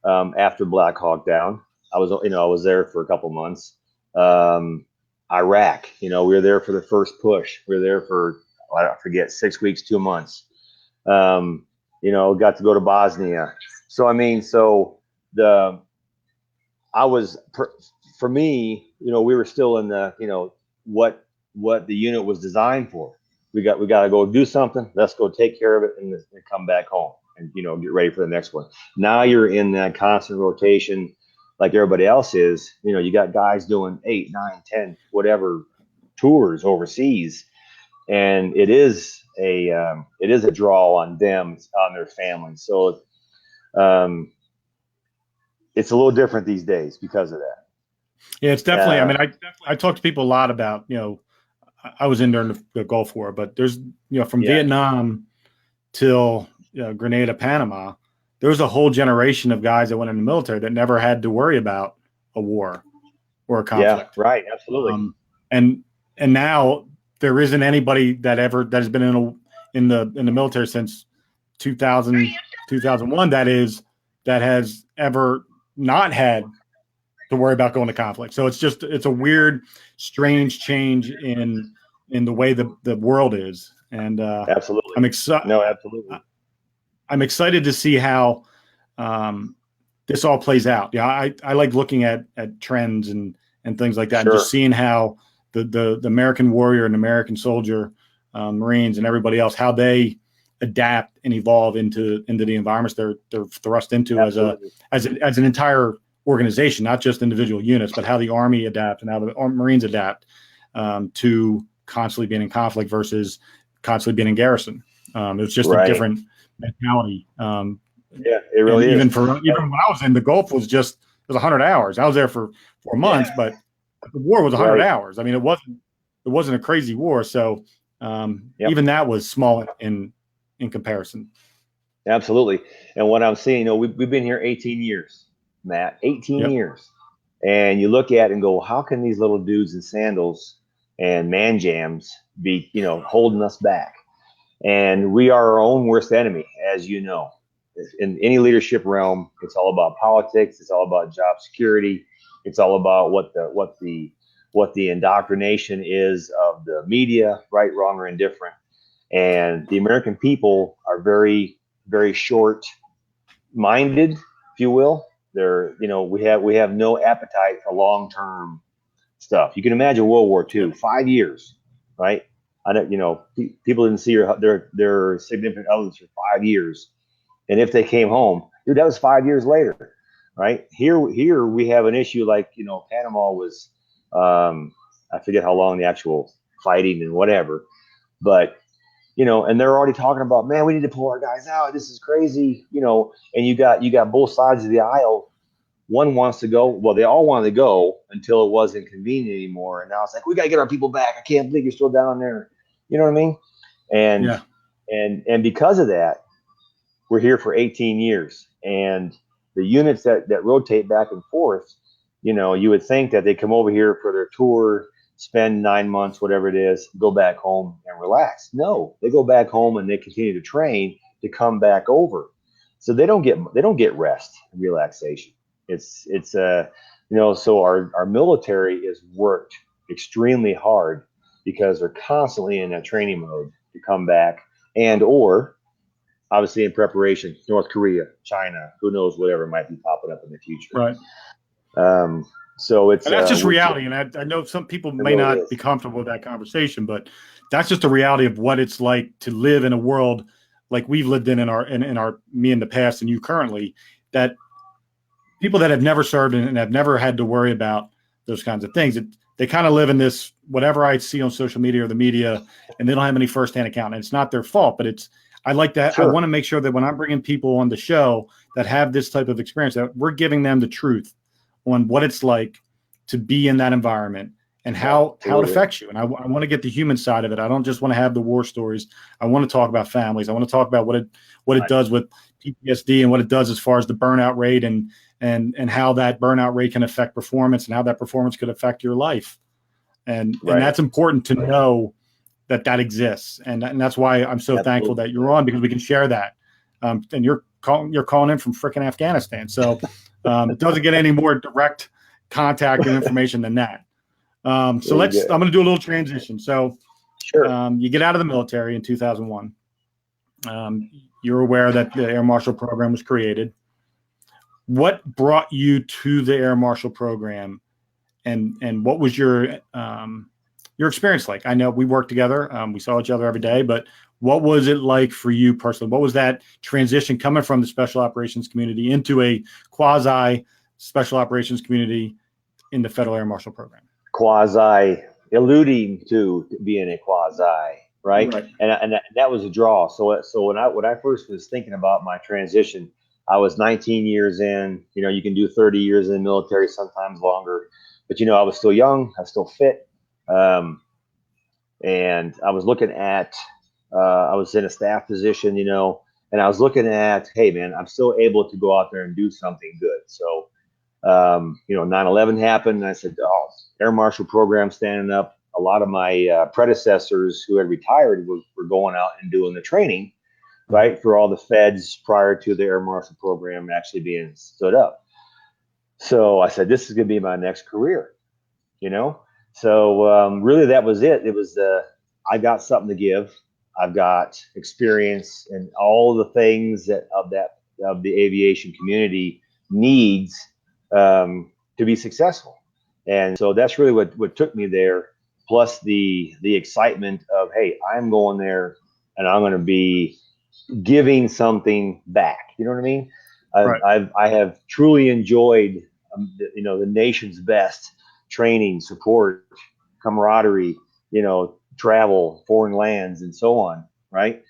after Black Hawk Down. I was there for a couple months. Iraq, we were there for the first push. We were there for, I forget, 6 weeks, 2 months. Got to go to Bosnia. For me, we were still in the, what the unit was designed for. We got to go do something. Let's go take care of it and come back home and, get ready for the next one. Now you're in that constant rotation like everybody else is. You got guys doing 8, 9, 10, whatever tours overseas. And it is a draw on them, on their families. So it's a little different these days because of that. Yeah, it's definitely, I talk to people a lot about, I was in during the Gulf War, but there's, from Vietnam till Grenada, Panama, there was a whole generation of guys that went in the military that never had to worry about a war or a conflict. Yeah, right. Absolutely. and now there isn't anybody that has been in the military since 2000, 2001 that has ever not had to worry about going to conflict. So it's a weird, strange change in the way the world is. And absolutely, I'm excited. No, absolutely. I'm excited to see how this all plays out. Yeah, I like looking at trends and things like that, Sure. and just seeing how the American warrior and American soldier, Marines and everybody else, how they adapt and evolve into the environments they're thrust into Absolutely. as an entire organization, not just individual units, but how the Army adapts and how the Marines adapt to constantly being in conflict versus constantly being in garrison. It's just a different mentality. Yeah, it really is. Even when I was in, the Gulf was 100 hours. I was there for 4 months, but the war was 100 hours. I mean, it wasn't a crazy war. So even that was small in comparison. Absolutely. And what I'm seeing, we've been here 18 years, Matt, 18 years. And you look at it and go, how can these little dudes in sandals and man jams be, holding us back? And we are our own worst enemy, as you know. In any leadership realm, it's all about politics. It's all about job security. It's all about what the indoctrination is of the media, right, wrong, or indifferent. And the American people are very, very short-minded, if you will. They're, we have no appetite for long-term stuff. You can imagine World War II, 5 years, right? I don't, people didn't see their significant others for 5 years, and if they came home, dude, that was 5 years later, right? Here we have an issue like Panama was, I forget how long the actual fighting and whatever, but and they're already talking about, man, we need to pull our guys out. This is crazy, and you got both sides of the aisle. One wants to go. Well, they all wanted to go until it wasn't convenient anymore. And now it's like, we got to get our people back. I can't believe you're still down there. You know what I mean? And because of that, we're here for 18 years. And the units that rotate back and forth, you would think that they come over here for their tour, spend 9 months, whatever it is, go back home and relax. No, they go back home and they continue to train to come back over. So they don't get rest and relaxation. So our military is worked extremely hard because they're constantly in that training mode to come back, and or obviously in preparation, North Korea, China, who knows, whatever might be popping up in the future. Right. So it's, and that's just reality. And I know some people may not be comfortable with that conversation, but that's just the reality of what it's like to live in a world like we've lived in me in the past and you currently, that people that have never served and have never had to worry about those kinds of things, they kind of live in this, whatever I see on social media or the media, and they don't have any firsthand account. And it's not their fault, but I like that. Sure. I want to make sure that when I'm bringing people on the show that have this type of experience, that we're giving them the truth on what it's like to be in that environment and how it affects you. And I want to get the human side of it. I don't just want to have the war stories. I want to talk about families. I want to talk about what it does with PTSD and what it does as far as the burnout rate and how that burnout rate can affect performance and how that performance could affect your life. And that's important to know that exists. And that's why I'm so thankful that you're on, because we can share that. And you're calling in from frickin' Afghanistan. So it doesn't get any more direct contact and information than that. I'm going to do a little transition. So you get out of the military in 2001. You're aware that the Air Marshal program was created. What brought you to the Air Marshal program, and what was your experience like? I know we worked together. We saw each other every day, but what was it like for you personally? What was that transition coming from the special operations community into a quasi special operations community in the Federal Air Marshal program? Quasi, alluding to being a quasi, right? And that was a draw. So when I first was thinking about my transition, I was 19 years in. You can do 30 years in the military, sometimes longer, but I was still young, I was still fit, and I was looking at, I was in a staff position, and I was looking at, hey man, I'm still able to go out there and do something good. So 9/11 happened, and I said, Air Marshal program standing up. A a lot of my predecessors who had retired were going out and doing the training, right, for all the feds prior to the Air Marshal program actually being stood up. So I said, this is going to be my next career, you know? So really that was it. It was, I got something to give. I've got experience and all the things of the aviation community needs to be successful. And so that's really what took me there. Plus the excitement of, hey, I'm going there and I'm going to be giving something back. You know what I mean? Right. I have truly enjoyed, the nation's best training, support, camaraderie, travel, foreign lands, and so on. Right.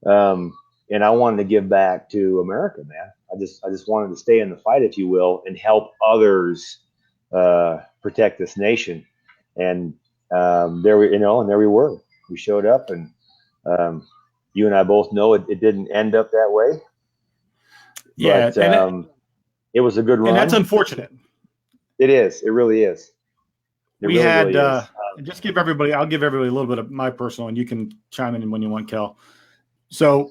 And I wanted to give back to America, man. I just wanted to stay in the fight, if you will, and help others protect this nation. And there we were. We showed up, and you and I both know it didn't end up that way. Yeah, But it was a good run. And that's unfortunate. It is. It really is. It really is. Just I'll give everybody a little bit of my personal, and you can chime in when you want, Kel. So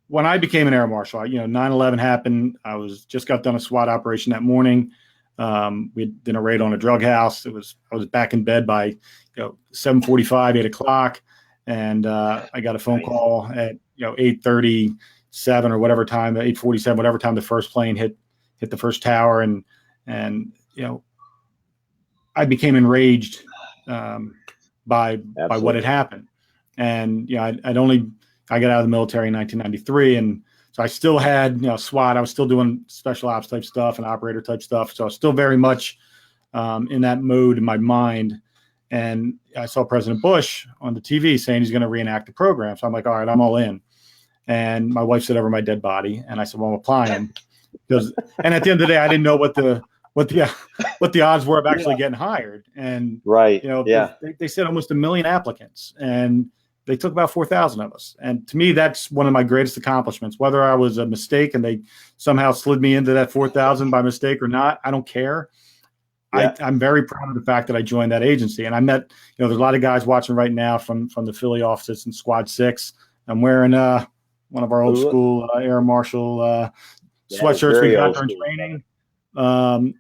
when I became an air marshal, 9/11 happened. I just got done a SWAT operation that morning. We did a raid on a drug house. I was back in bed by 7:45, 8 o'clock, and I got a phone call at 8:37 or whatever time, 8:47, whatever time the first plane hit the first tower, and I became enraged by what had happened. And I got out of the military in 1993, and so I still had SWAT. I was still doing special ops type stuff and operator type stuff. So I was still very much in that mode in my mind. And I saw President Bush on the TV saying he's going to reenact the program. So I'm like, all right, I'm all in. And my wife said over my dead body, and I said, well, I'm applying. And at the end of the day, I didn't know what the odds were of actually getting hired. And right, they said almost 1 million applicants, and they took about 4,000 of us. And to me, that's one of my greatest accomplishments. Whether I was a mistake and they somehow slid me into that 4,000 by mistake or not, I don't care. Yeah. I'm very proud of the fact that I joined that agency. And I met, there's a lot of guys watching right now from the Philly offices in Squad 6. I'm wearing one of our old school Air Marshal sweatshirts we got during training.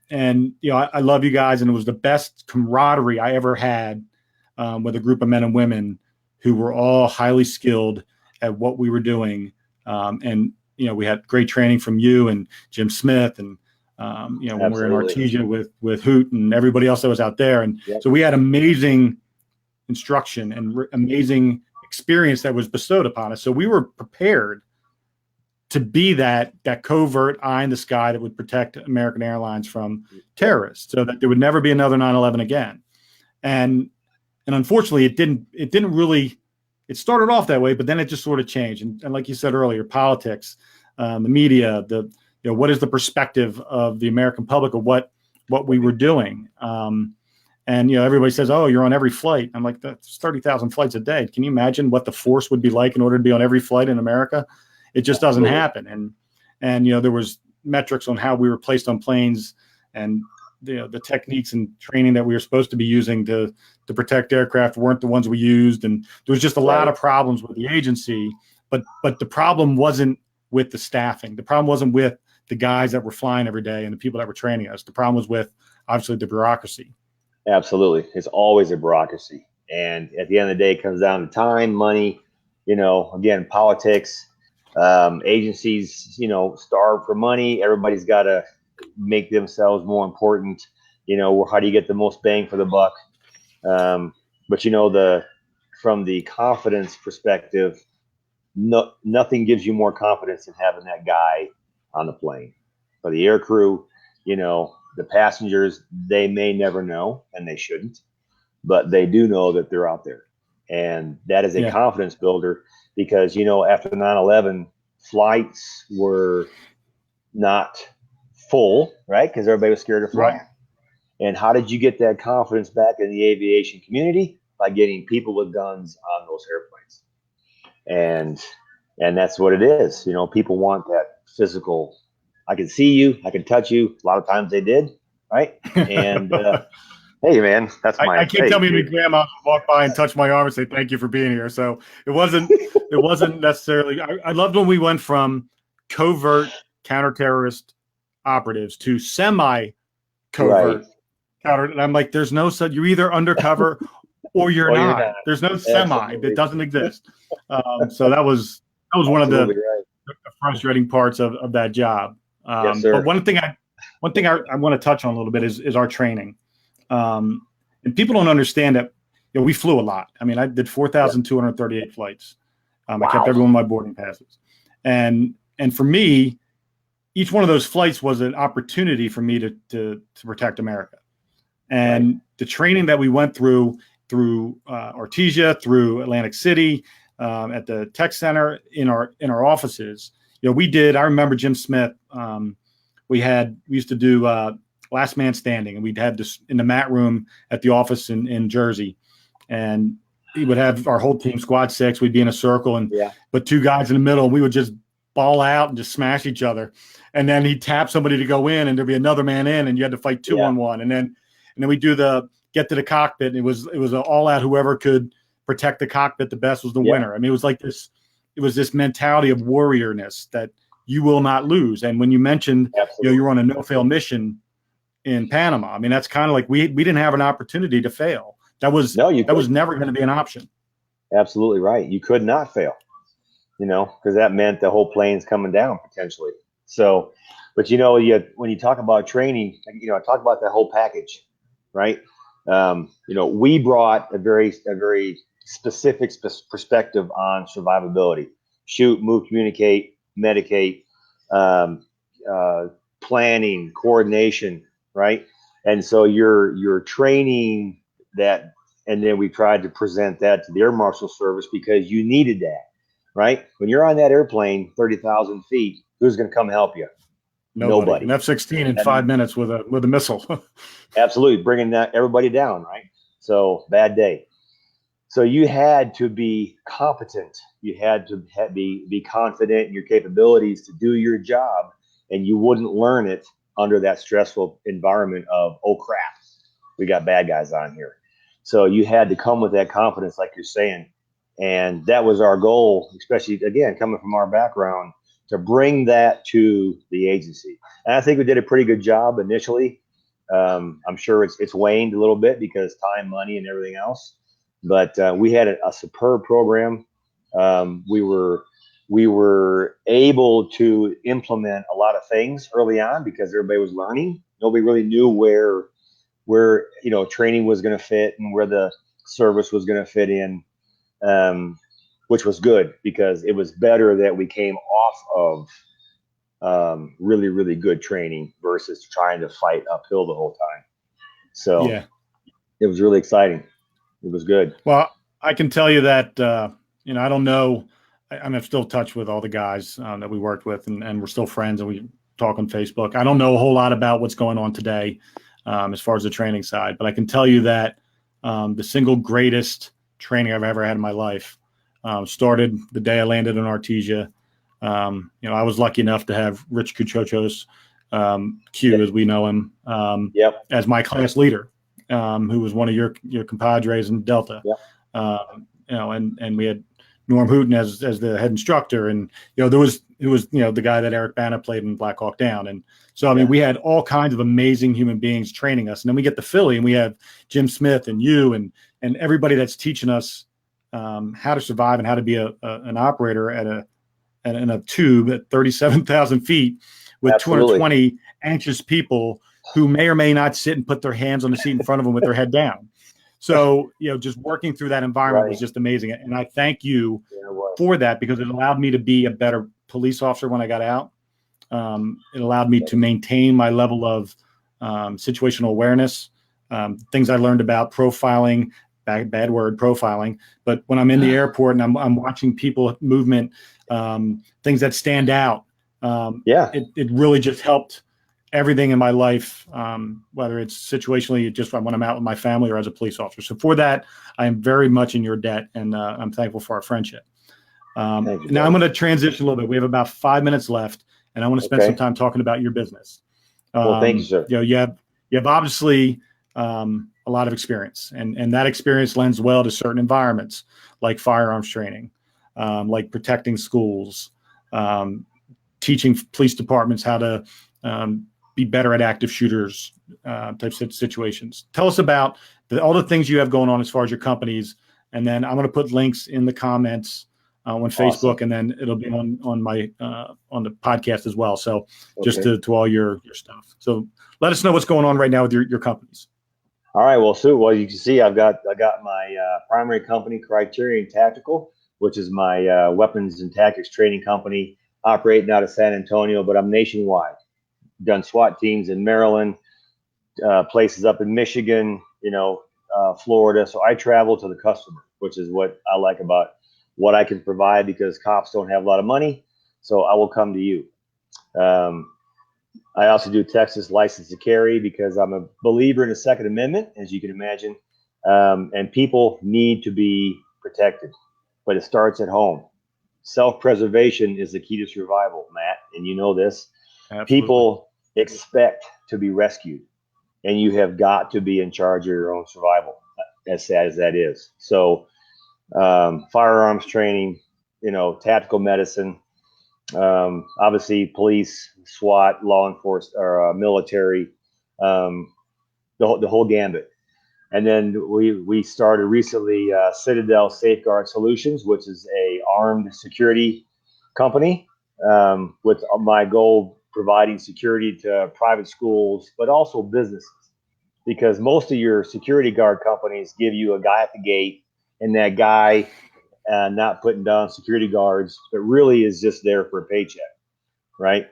And I love you guys, and it was the best camaraderie I ever had with a group of men and women who were all highly skilled at what we were doing. And we had great training from you and Jim Smith, and when we were in Artesia with Hoot and everybody else that was out there. And so we had amazing instruction and amazing experience that was bestowed upon us. So we were prepared to be that covert eye in the sky that would protect American Airlines from terrorists, so that there would never be another 9/11 again. And unfortunately, it didn't really. It started off that way, but then it just sort of changed. And like you said earlier, politics, the media, what is the perspective of the American public of what we were doing? And everybody says, "Oh, you're on every flight." I'm like, that's 30,000 flights a day. Can you imagine what the force would be like in order to be on every flight in America? It just doesn't happen. And there was metrics on how we were placed on planes, and the techniques and training that we were supposed to be using to protect aircraft weren't the ones we used. And there was just a lot of problems with the agency, but the problem wasn't with the staffing. The problem wasn't with the guys that were flying every day and the people that were training us. The problem was with, obviously, the bureaucracy. Absolutely. It's always a bureaucracy. And at the end of the day, it comes down to time, money, again, politics. Agencies, starve for money. Everybody's got to make themselves more important. How do you get the most bang for the buck? But from the confidence perspective, nothing gives you more confidence than having that guy on the plane. For the air crew, the passengers, they may never know, and they shouldn't, but they do know that they're out there. And that is a confidence builder, because, after 9/11, flights were not full, right? Because everybody was scared to fly. Right. And how did you get that confidence back in the aviation community? By getting people with guns on those airplanes. And that's what it is. People want that physical, I can see you, I can touch you. A lot of times they did, right? And Hey, man, that's I my. can't Hey, tell me my dude. grandma walked by and touched my arm and say thank you for being here. So it wasn't necessarily. I loved when we went from covert counterterrorist operatives to semi Right. covert counter. And I'm like, there's no such. You're either undercover or you're Or you're not. not. There's no semi. That Absolutely. doesn't exist. So that was one of Absolutely the right. frustrating parts of that job. Yes, But sir. one thing I want to touch on a little bit is our training. And people don't understand that, we flew a lot. I mean, I did Yeah. 4,238 flights. I kept Wow. every one of my boarding passes. And for me, each one of those flights was an opportunity for me to protect America. And Right. the training that we went through Artesia, through Atlantic City, at the tech center, in our offices, we did. I remember Jim Smith. We used to do last man standing, and we'd had this in the mat room at the office in Jersey, and he would have our whole team, squad 6. We'd be in a circle, and Yeah. but 2 guys in the middle, and we would just ball out and just smash each other. And then he'd tap somebody to go in, and there'd be another man in, and you had to fight 2-on-1. And then we do the get to the cockpit, and it was an all out. Whoever could protect the cockpit the best was the winner. I mean, it was like this. It was this mentality of warriorness that you will not lose. And when you mentioned, you're on a no-fail mission in Panama, I mean, that's kind of like we didn't have an opportunity to fail. That was never going to be an option. Absolutely right. You could not fail, because that meant the whole plane's coming down potentially. So, but when you talk about training, I talk about that whole package, right? We brought a very specific perspective on survivability: shoot, move, communicate, medicate, um, planning, coordination, right? And so you're training that, and then we tried to present that to the Air Marshal Service because you needed that, right? When you're on that airplane, 30,000 feet, who's going to come help you? Nobody. An F-16 in 5 minutes with a missile. Absolutely, bringing everybody down, right? So bad day. So you had to be competent. You had to be confident in your capabilities to do your job, and you wouldn't learn it under that stressful environment of, oh crap, we got bad guys on here. So you had to come with that confidence, like you're saying, and that was our goal, especially again coming from our background, to bring that to the agency. And I think we did a pretty good job initially. I'm sure it's waned a little bit because time, money, and everything else. But we had a superb program. We were able to implement a lot of things early on because everybody was learning. Nobody really knew where training was going to fit and where the service was going to fit in, which was good because it was better that we came off of really, really good training versus trying to fight uphill the whole time. So it was really exciting. It was good. Well, I can tell you that, I don't know. I'm still in touch with all the guys that we worked with, and we're still friends, and we talk on Facebook. I don't know a whole lot about what's going on today as far as the training side, but I can tell you that the single greatest training I've ever had in my life started the day I landed in Artesia. I was lucky enough to have Rich Kuchochos, Q as we know him, as my class leader. Who was one of your compadres in Delta, and we had Norm Hooten as the head instructor, and it was the guy that Eric Bana played in Black Hawk Down, and so I mean we had all kinds of amazing human beings training us, and then we get to Philly and we have Jim Smith and you and everybody that's teaching us how to survive and how to be an operator in a tube at 37,000 feet with Absolutely. 220 anxious people who may or may not sit and put their hands on the seat in front of them with their head down. So, just working through that environment was just amazing. And I thank you for that because it allowed me to be a better police officer when I got out. It allowed me to maintain my level of situational awareness, things I learned about profiling, bad word, profiling. But when I'm in the airport and I'm watching people movement, things that stand out, it really just helped everything in my life, whether it's situationally, just when I'm out with my family or as a police officer. So for that, I am very much in your debt, and I'm thankful for our friendship. Now I'm going to transition a little bit. We have about 5 minutes left, and I want to spend some time talking about your business. Well, thank you, sir. You have obviously a lot of experience, and that experience lends well to certain environments like firearms training, like protecting schools, teaching police departments how to be better at active shooters types of situations. Tell us about all the things you have going on as far as your companies, and then I'm going to put links in the comments on Facebook, awesome. And then it'll be on my on the podcast as well. So just to all your stuff. So let us know what's going on right now with your companies. All right. Well, Sue, well, you can see I got my primary company, Criterion Tactical, which is my weapons and tactics training company operating out of San Antonio, but I'm nationwide. Done SWAT teams in Maryland, places up in Michigan, Florida. So I travel to the customer, which is what I like about what I can provide, because cops don't have a lot of money. So I will come to you. I also do Texas license to carry because I'm a believer in the Second Amendment, as you can imagine. And people need to be protected, but it starts at home. Self-preservation is the key to survival, Matt, and you know this. Absolutely. People expect to be rescued, and you have got to be in charge of your own survival, as sad as that is. So firearms training, tactical medicine, obviously police, SWAT, law enforcement, or military, the whole gambit. And then we started recently Citadel Safeguard Solutions, which is a armed security company, with my goal providing security to private schools, but also businesses, because most of your security guard companies give you a guy at the gate, and that guy not putting down security guards, but really is just there for a paycheck, right?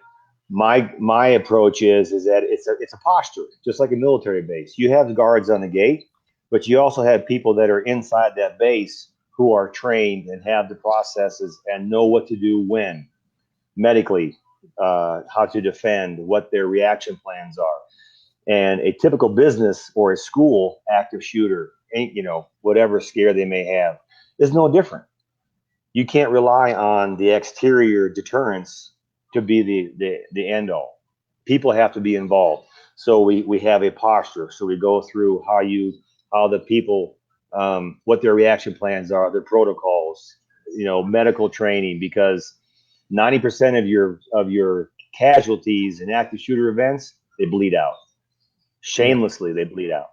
My approach is that it's a posture, just like a military base. You have the guards on the gate, but you also have people that are inside that base who are trained and have the processes and know what to do when, medically, how to defend, what their reaction plans are. And a typical business or a school active shooter, whatever scare they may have, is no different. You can't rely on the exterior deterrence to be the end all. People have to be involved. So we have a posture. So we go through how the people, what their reaction plans are, their protocols, medical training, because 90% of your casualties in active shooter events, they bleed out. Shamelessly, they bleed out.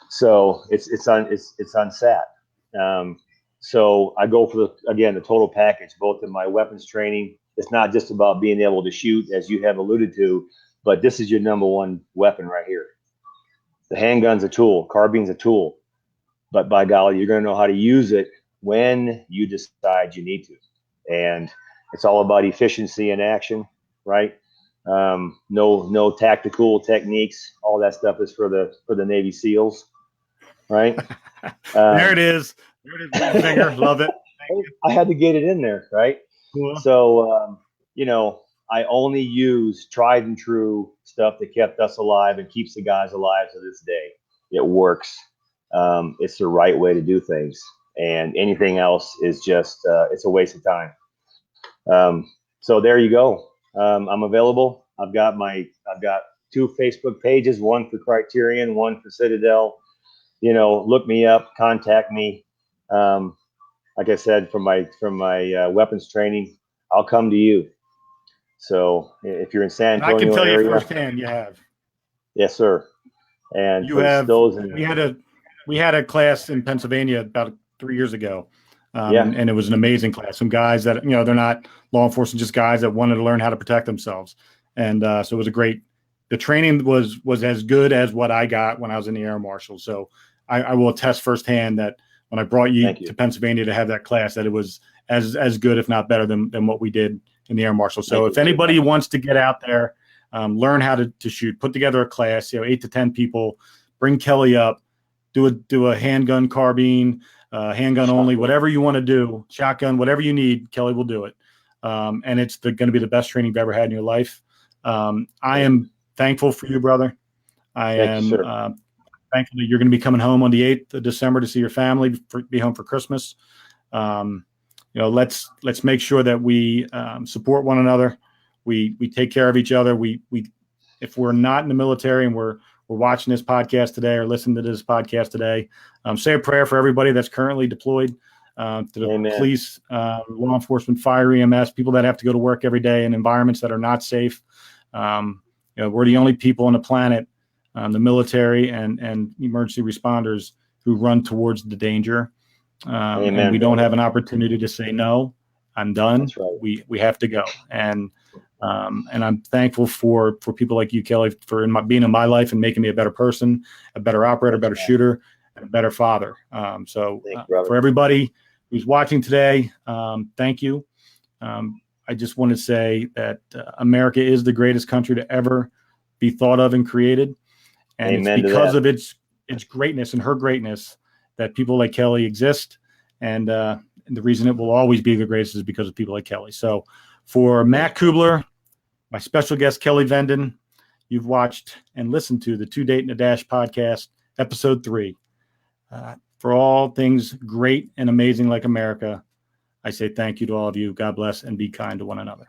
So it's unsat. So I go for the total package, both in my weapons training. It's not just about being able to shoot, as you have alluded to, but this is your number one weapon right here. The handgun's a tool, carbine's a tool, but by golly, you're going to know how to use it when you decide you need to. And it's all about efficiency in action, right? No tactical techniques. All that stuff is for the Navy SEALs, right? There it is. There it is. Finger. Love it. I had to get it in there, right? Cool. So, I only use tried and true stuff that kept us alive and keeps the guys alive to this day. It works. It's the right way to do things, and anything else is just it's a waste of time. So there you go. I'm available. I've got 2 Facebook pages, one for Criterion, one for Citadel. Look me up, contact me. Like I said, from my weapons training, I'll come to you. So if you're in San Antonio, I can tell area, you firsthand, you have. Yes, sir. And you have. We had a class in Pennsylvania about 3 years ago. And it was an amazing class. Some guys that, they're not law enforcement, just guys that wanted to learn how to protect themselves. And so it was the training was as good as what I got when I was in the Air Marshal. So I will attest firsthand that when I brought you to Pennsylvania to have that class, that it was as good, if not better than what we did in the Air Marshal. So if anybody wants to get out there, learn how to shoot, put together a class, 8 to 10 people, bring Kelly up, do a handgun, carbine, handgun only, whatever you want to do, shotgun, whatever you need, Kelly will do it. And it's going to be the best training you've ever had in your life. I am thankful for you, brother. I am thankful that you're going to be coming home on the 8th of December to see your family, be home for Christmas. Let's make sure that we support one another. We take care of each other. If we're not in the military and we're were watching this podcast today or listening to this podcast today, say a prayer for everybody that's currently deployed, to the Amen. police, law enforcement, fire, EMS, people that have to go to work every day in environments that are not safe. We're the only people on the planet, the military and emergency responders, who run towards the danger. Amen, and we don't brother. have an opportunity to say, no, I'm done. That's right. We have to go. And I'm thankful for people like you, Kelly, for being in my life and making me a better person, a better operator, a better shooter, and a better father. So Thank you, for everybody who's watching today, thank you. I just want to say that America is the greatest country to ever be thought of and created. And Amen it's because of its greatness and her greatness that people like Kelly exist. And the reason it will always be the greatest is because of people like Kelly. So for Matt Cubbler, my special guest, Kelly Venden, you've watched and listened to the 2 Date and a Dash podcast, episode 3. For all things great and amazing like America, I say thank you to all of you. God bless and be kind to one another.